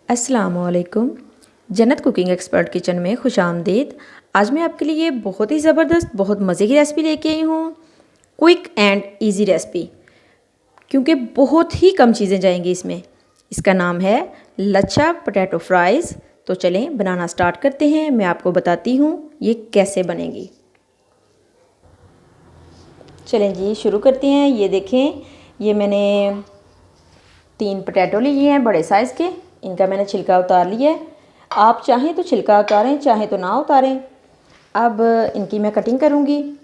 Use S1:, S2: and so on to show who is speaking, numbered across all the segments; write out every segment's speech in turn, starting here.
S1: अस्सलामुअलैकुम। जन्नत cooking expert kitchen में खुशामदीद। आज मैं आपके लिए बहुत ही ज़बरदस्त, बहुत मज़े की रेसिपी लेके आई हूँ। क्विक एंड इजी रेसिपी, क्योंकि बहुत ही कम चीज़ें जाएंगी इसमें। इसका नाम है लच्छा पोटैटो फ्राइज़। तो चलें बनाना स्टार्ट करते हैं। मैं आपको बताती हूँ ये कैसे बनेगी। चलें जी, शुरू करते हैं। ये देखें, ये मैंने 3 पोटैटो लिए हैं बड़े साइज़ के। इनका मैंने छिलका उतार लिया है। आप चाहें तो छिलका उतारें, चाहें तो ना उतारें। अब इनकी मैं कटिंग करूँगी।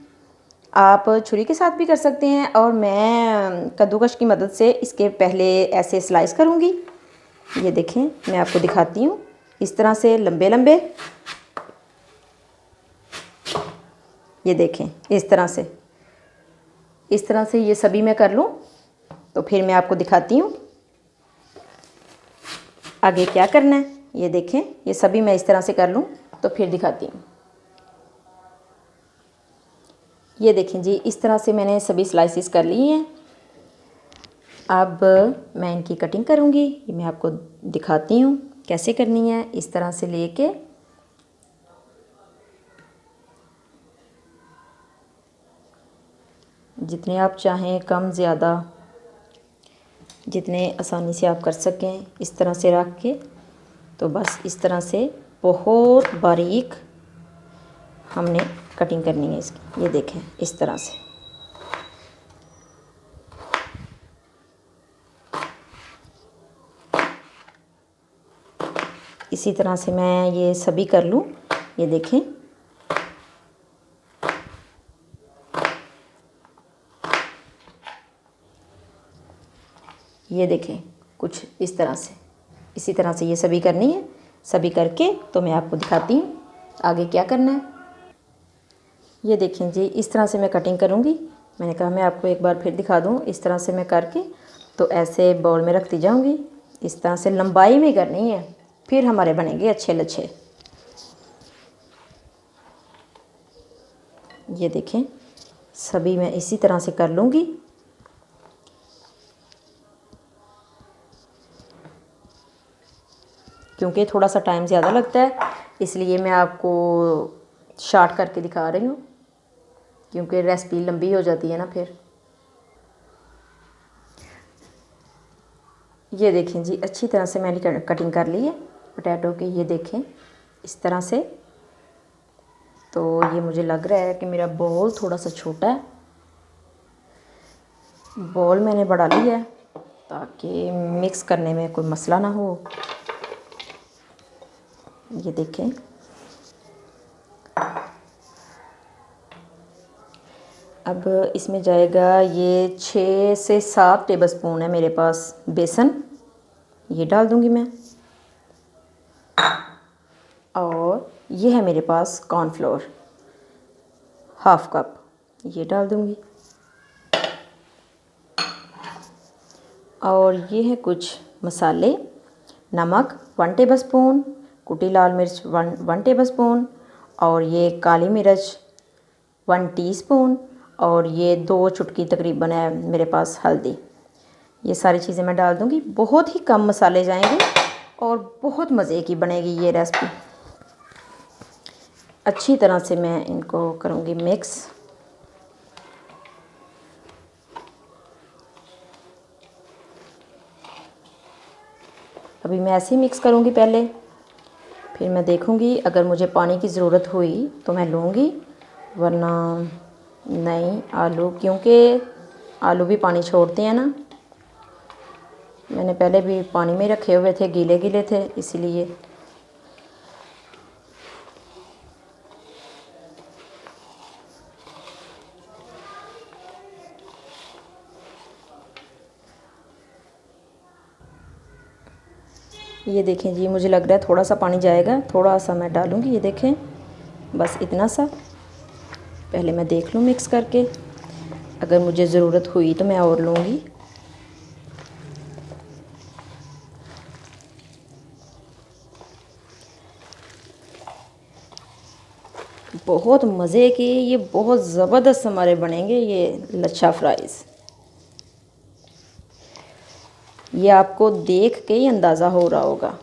S1: आप छुरी के साथ भी कर सकते हैं, और मैं कद्दूकश की मदद से इसके पहले ऐसे स्लाइस करूँगी। ये देखें, मैं आपको दिखाती हूँ। इस तरह से लंबे लंबे, ये देखें, इस तरह से ये सभी मैं कर लूँ तो फिर मैं आपको दिखाती हूँ आगे क्या करना है। ये देखें, ये सभी मैं इस तरह से कर लूँ तो फिर दिखाती हूँ। ये देखें जी, इस तरह से मैंने सभी स्लाइसिस कर ली हैं। अब मैं इनकी कटिंग करूँगी। ये मैं आपको दिखाती हूँ कैसे करनी है। इस तरह से लेके जितने आप चाहें, कम ज़्यादा, जितने आसानी से आप कर सकें, इस तरह से रख के, तो बस इस तरह से बहुत बारीक हमने कटिंग करनी है इसकी। ये देखें, इस तरह से। इसी तरह से मैं ये सभी कर लूँ। ये देखें, ये देखें, कुछ इस तरह से। इसी तरह से ये सभी करनी है। सभी करके तो मैं आपको दिखाती हूँ आगे क्या करना है। ये देखें जी, इस तरह से मैं कटिंग करूँगी। मैंने कहा मैं आपको एक बार फिर दिखा दूँ। इस तरह से मैं करके तो ऐसे बाउल में रखती जाऊँगी। इस तरह से लंबाई में करनी है, फिर हमारे बनेंगे अच्छे लच्छे। ये देखें, सभी मैं इसी तरह से कर लूँगी। क्योंकि थोड़ा सा टाइम ज़्यादा लगता है, इसलिए मैं आपको शॉर्ट करके दिखा रही हूँ, क्योंकि रेसिपी लंबी हो जाती है ना फिर। ये देखें जी, अच्छी तरह से मैंने कटिंग कर ली है पोटैटो की। ये देखें, इस तरह से। तो ये मुझे लग रहा है कि मेरा बॉल थोड़ा सा छोटा है। बॉल मैंने बढ़ा लिया है ताकि मिक्स करने में कोई मसला ना हो। ये देखें, अब इसमें जाएगा ये 6 से 7 टेबलस्पून है मेरे पास बेसन। ये डाल दूंगी मैं। और ये है मेरे पास कॉर्नफ्लोर, हाफ कप, ये डाल दूंगी। और ये है कुछ मसाले। नमक 1 टेबलस्पून, कुटी लाल मिर्च 1 टेबलस्पून, और ये काली मिर्च 1 टीस्पून, और ये 2 चुटकी तकरीबन है मेरे पास हल्दी। ये सारी चीज़ें मैं डाल दूंगी। बहुत ही कम मसाले जाएंगे और बहुत मज़े की बनेगी ये रेसिपी। अच्छी तरह से मैं इनको करूँगी मिक्स। अभी मैं ऐसे ही मिक्स करूँगी पहले, फिर मैं देखूँगी अगर मुझे पानी की ज़रूरत हुई तो मैं लूँगी, वरना नहीं। आलू, क्योंकि आलू भी पानी छोड़ते हैं ना। मैंने पहले भी पानी में रखे हुए थे, गीले गीले थे, इसीलिए। ये देखें जी, मुझे लग रहा है थोड़ा सा पानी जाएगा, थोड़ा सा मैं डालूँगी। ये देखें, बस इतना सा। पहले मैं देख लूँ मिक्स करके, अगर मुझे ज़रूरत हुई तो मैं और लूँगी। बहुत मज़े के, ये बहुत ज़बरदस्त हमारे बनेंगे ये लच्छा फ्राइज़। ये आपको देख के ही अंदाज़ा हो रहा होगा।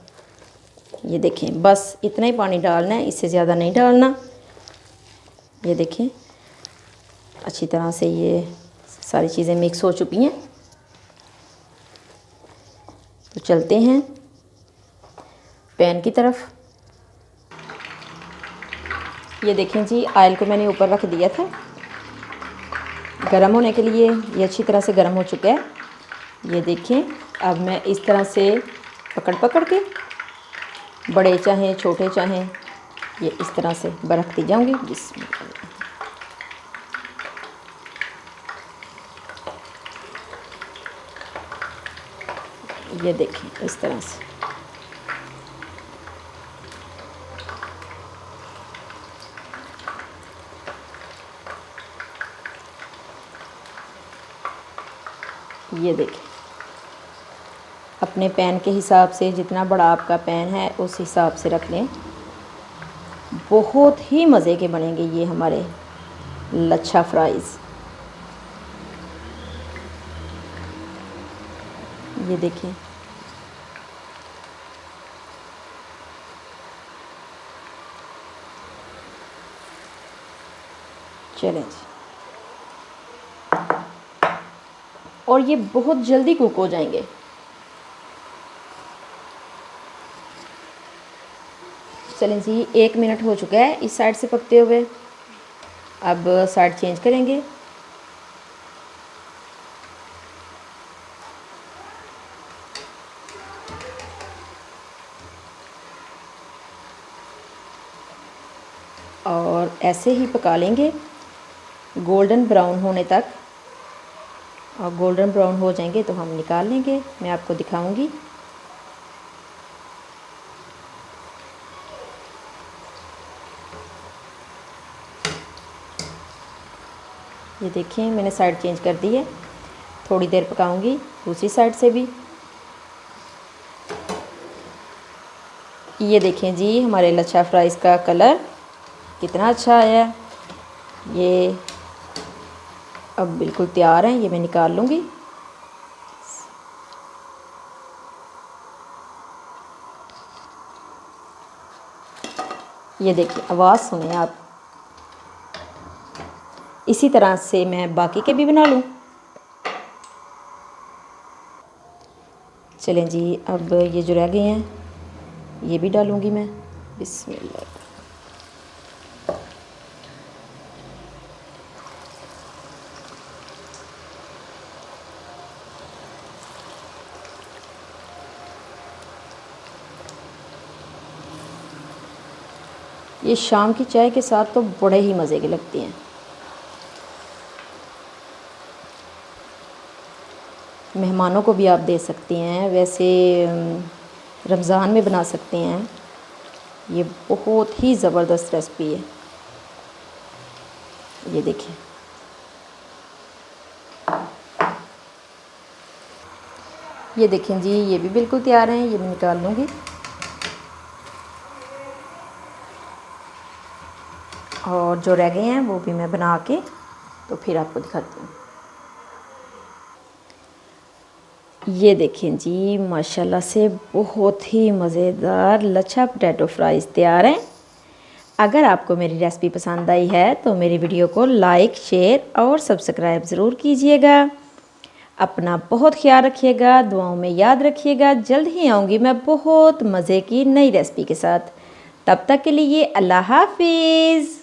S1: ये देखें, बस इतना ही पानी डालना है, इससे ज़्यादा नहीं डालना। ये देखें अच्छी तरह से ये सारी चीज़ें मिक्स हो चुकी हैं। तो चलते हैं पैन की तरफ। ये देखें जी, ऑयल को मैंने ऊपर रख दिया था गरम होने के लिए। ये अच्छी तरह से गरम हो चुका है। ये देखें, अब मैं इस तरह से पकड़ पकड़ के, बड़े चाहें छोटे चाहें, ये इस तरह से बरकती जाऊंगी। बिस्मिल्लाह। ये देखें इस तरह से। ये देखें, अपने पैन के हिसाब से, जितना बड़ा आपका पैन है उस हिसाब से रख लें। बहुत ही मज़े के बनेंगे ये हमारे लच्छा फ्राइज़। ये देखें, चलें जी। और ये बहुत जल्दी कुक हो जाएंगे। चलें जी, 1 मिनट हो चुका है इस साइड से पकते हुए। अब साइड चेंज करेंगे। और ऐसे ही पका लेंगे गोल्डन ब्राउन होने तक। और गोल्डन ब्राउन हो जाएंगे तो हम निकाल लेंगे, मैं आपको दिखाऊंगी। ये देखिए, मैंने साइड चेंज कर दी है। थोड़ी देर पकाऊंगी दूसरी साइड से भी। ये देखें जी, हमारे लच्छा फ्राइज़ का कलर कितना अच्छा आया है। ये अब बिल्कुल तैयार हैं, ये मैं निकाल लूँगी। ये देखिए, आवाज़ सुने आप। इसी तरह से मैं बाकी के भी बना लूँ। चलें जी, अब ये जो रह गए हैं ये भी डालूँगी मैं। बिस्मिल्लाह। ये शाम की चाय के साथ तो बड़े ही मज़े के लगती हैं। मेहमानों को भी आप दे सकती हैं, वैसे रमज़ान में बना सकते हैं। ये बहुत ही ज़बरदस्त रेसिपी है। ये देखिए, ये देखें जी, ये भी बिल्कुल तैयार हैं। ये मैं निकाल लूँगी। और जो रह गए हैं वो भी मैं बना के तो फिर आपको दिखाती हूँ। ये देखें जी, माशाल्लाह से बहुत ही मज़ेदार लच्छा पोटैटो फ्राइज़ तैयार हैं। अगर आपको मेरी रेसिपी पसंद आई है तो मेरी वीडियो को लाइक, शेयर और सब्सक्राइब ज़रूर कीजिएगा। अपना बहुत ख्याल रखिएगा, दुआओं में याद रखिएगा। जल्द ही आऊँगी मैं बहुत मज़े की नई रेसिपी के साथ। तब तक के लिए अल्लाह हाफिज़।